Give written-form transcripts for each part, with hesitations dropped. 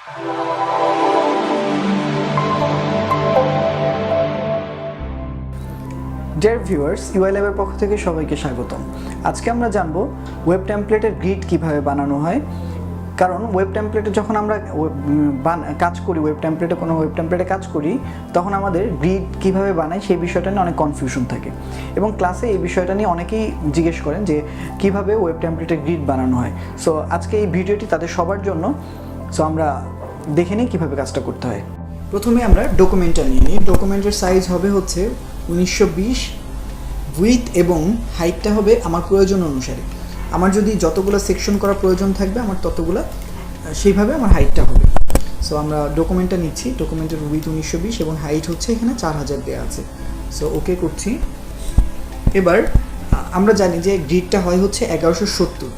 Dear viewers, UI ল্যাবের পক্ষ থেকে সবাইকে স্বাগতম। আজকে আমরা জানব ওয়েব টেমপ্লেটের গ্রিড কিভাবে বানানো হয়। কারণ ওয়েব টেমপ্লেটে যখন আমরা কাজ করি, ওয়েব টেমপ্লেটে কাজ করি, তখন আমাদের গ্রিড কিভাবে বানাই সেই বিষয়টা নিয়ে অনেক কনফিউশন থাকে এবং ক্লাসে এই বিষয়টা নিয়ে অনেকেই জিজ্ঞেস করেন যে কিভাবে ওয়েব টেমপ্লেটের গ্রিড বানানো হয়। সো আজকে এই ভিডিওটি তাদের সবার জন্য। সো আমরা দেখে নিই কীভাবে কাজটা করতে হয়। প্রথমে আমরা ডকুমেন্টটা নিয়ে নিই। ডকুমেন্টের সাইজ হবে হচ্ছে 1920, উইথ এবং হাইটটা হবে আমার প্রয়োজন অনুসারে। আমার যদি যতগুলো সেকশন করার প্রয়োজন থাকবে আমার ততগুলো সেইভাবে আমার হাইটটা হবে। সো আমরা ডকুমেন্টটা নিচ্ছি। ডকুমেন্টের উইথ 1920 এবং হাইট হচ্ছে এখানে 4000 দেওয়া আছে। সো ওকে করছি। এবার আমরা জানি যে গ্রিডটা হয় হচ্ছে 1170।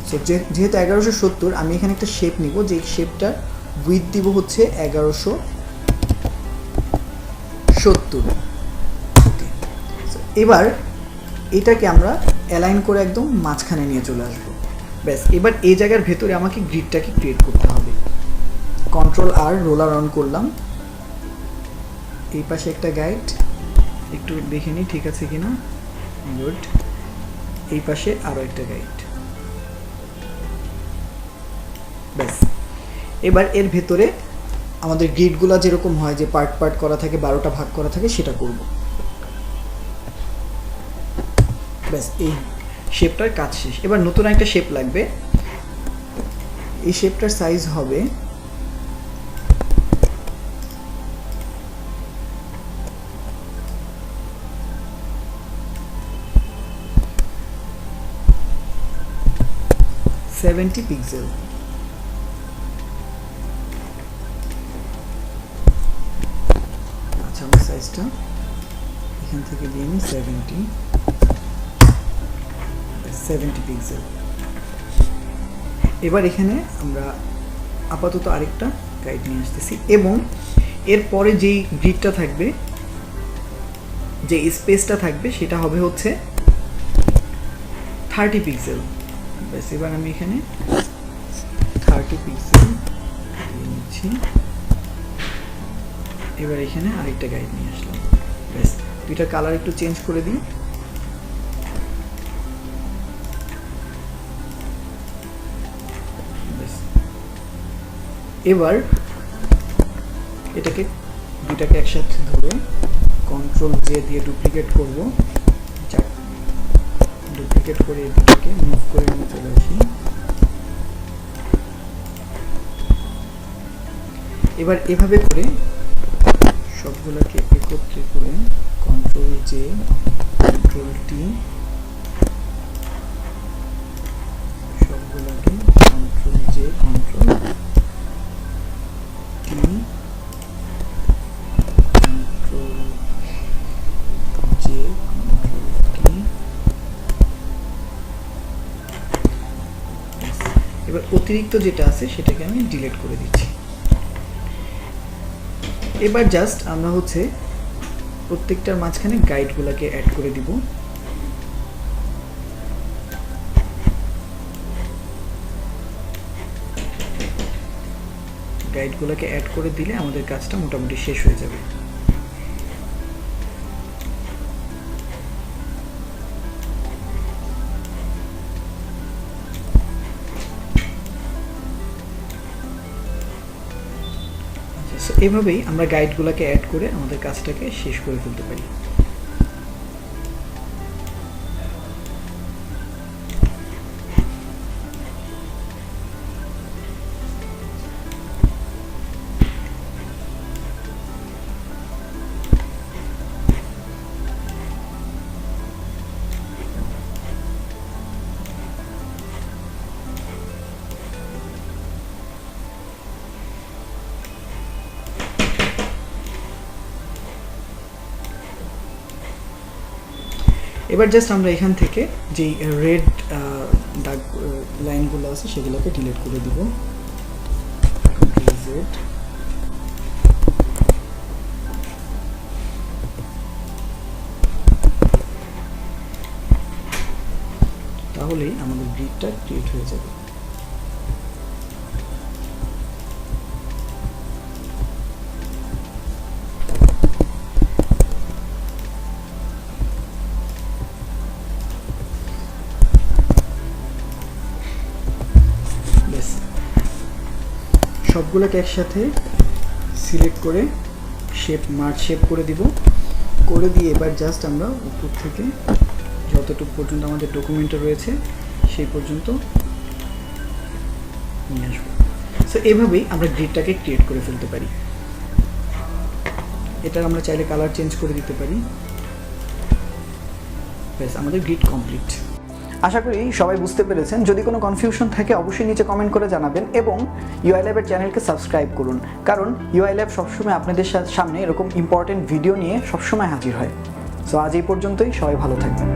সো যেহেতু 1170, আমি এখানে একটা শেপ নিব, যে শেপটার উইথ দিব হচ্ছে 1170। এবার এটাকে আমরা অ্যালাইন করে একদম মাঝখানে নিয়ে চলে আসবো। ব্যাস, এবার এই জায়গার ভেতরে আমাকে গ্রিডটাকে ক্রিয়েট করতে হবে। কন্ট্রোল আর রোলার অন করলাম। এই পাশে একটা গাইড, একটু দেখে নিই ঠিক আছে কিনা। গুড। এই পাশে আরও একটা গাইড। ব্যাস, এবার এর ভেতরে আমাদের গ্রিডগুলো যেরকম হয় যে পার্ট পার্ট করা থাকে, 12টা ভাগ করা থাকে, সেটা করব। ব্যাস, এই শেপটার কাজ শেষ। এবার নতুন একটা শেপ লাগবে। এই শেপটার সাইজ হবে 70 পিক্সেল। আচ্ছা, আমার সাইজটা এখান থেকে দিয়ে নিই 70 পিক্সেল। এবার এখানে আমরা আপাতত আরেকটা গাইড নিয়ে আসতেছি এবং এরপরে যেই গ্রিডটা থাকবে, যে স্পেসটা থাকবে, সেটা হবে হচ্ছে 30 পিক্সেল। ব্যাস, এবার আমি এখানে 30 পিক্সেল দিয়ে নিচ্ছি। এবার এখানে আরেকটা গাইড নিয়ে আসলাম। ব্যাস, দুইটা কালার একটু চেঞ্জ করে দিই। এবার এটাকে দুটাকে একসাথে ধরে কন্ট্রোল জে দিয়ে ডুপ্লিকেট করব। ডুপ্লিকেট করে এটাকে মুভ করে নিয়ে চলে আসি। এবার এভাবে করে সবগুলোকে একত্রে করে কন্ট্রোল জে, কন্ট্রোল টি, সবগুলোকে কন্ট্রোল জে, কন্ট্রোল এবার অতিরিক্ত যেটা আছে সেটাকে আমি ডিলিট করে দিচ্ছি। এবার জাস্ট আমরা হচ্ছে প্রত্যেকটার মাঝখানে গাইডগুলোকে অ্যাড করে দিব। গাইডগুলোকে অ্যাড করে দিলে আমাদের কাজটা মোটামুটি শেষ হয়ে যাবে। এভাবেই আমরা গাইডগুলোকে অ্যাড করে আমাদের কাজটাকে শেষ করে ফেলতে পারি। এবার জাস্ট আমরা এখান থেকে যেই রেড দাগ লাইনগুলো আছে সেগুলোকে ডিলিট করে দিব। তাহলেই আমাদের গ্রিডটা ক্রিয়েট হয়ে যাবে। সবগুলোকে একসাথে সিলেক্ট করে মার্জ শেপ করে দিব। করে দিয়ে এবার জাস্ট আমরা উপর থেকে যতটুকু পর্যন্ত আমাদের ডকুমেন্টে রয়েছে সেই পর্যন্ত নিয়ে আসবো। সো এভাবেই আমরা গ্রিডটাকে ক্রিয়েট করে ফেলতে পারি। এটার আমরা চাইলে কালার চেঞ্জ করে দিতে পারি। ব্যাস, আমাদের গ্রিড কমপ্লিট। আশা করি সবাই বুঝতে পেরেছেন। যদি কোনো কনফিউশন থাকে অবশ্যই নিচে কমেন্ট করে জানাবেন এবং ইউআই ল্যাবের চ্যানেলকে সাবস্ক্রাইব করুন, কারণ ইউআই ল্যাব সবসময় আপনাদের সামনে এরকম ইম্পর্টেন্ট ভিডিও নিয়ে সবসময় হাজির হয়। সো আজ এই পর্যন্তই, সবাই ভালো থাকবেন।